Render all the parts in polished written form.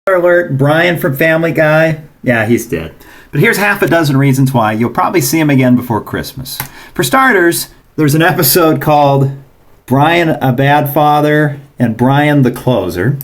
Alert, Brian from Family Guy. Yeah, he's dead. But here's half a dozen reasons why you'll probably see him again before Christmas. For starters, there's an episode called Brian a Bad Father and Brian the Closer.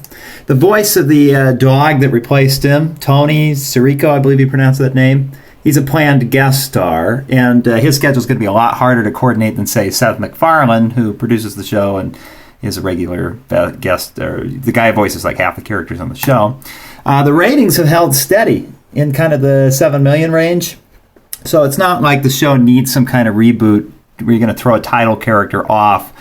The voice of the dog that replaced him, Tony Sirico, I believe you pronounce that name, he's a planned guest star, and his schedule's going to be a lot harder to coordinate than, say, Seth MacFarlane, who produces the show and is a regular guest. The guy voices like half the characters on the show. The ratings have held steady in kind of the 7 million range. So it's not like the show needs some kind of reboot where you're going to throw a title character off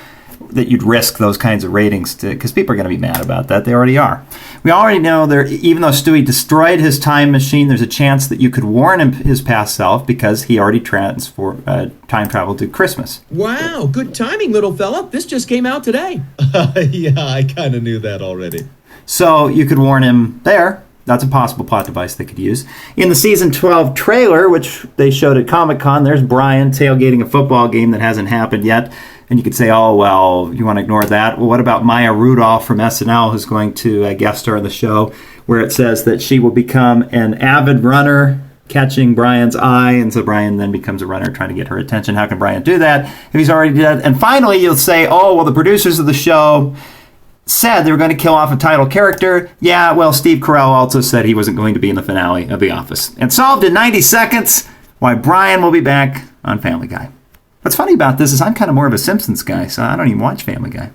that you'd risk those kinds of ratings to, because people are going to be mad about that. They already are. We already know there, even though Stewie destroyed his time machine, there's a chance that you could warn him his past self because he already time traveled to Christmas. Wow, good timing, little fella. This just came out today. Yeah, I kind of knew that already. So you could warn him there. That's a possible plot device they could use. In the season 12 trailer, which they showed at Comic-Con, there's Brian tailgating a football game that hasn't happened yet. And you could say, oh, well, you want to ignore that? Well, what about Maya Rudolph from SNL, who's going to guest star in the show, where it says that she will become an avid runner, catching Brian's eye, and so Brian then becomes a runner trying to get her attention. How can Brian do that if he's already dead? And finally, you'll say, oh, well, the producers of the show said they were going to kill off a title character. Yeah, well, Steve Carell also said he wasn't going to be in the finale of The Office. And solved in 90 seconds why Brian will be back on Family Guy. What's funny about this is I'm kind of more of a Simpsons guy, so I don't even watch Family Guy.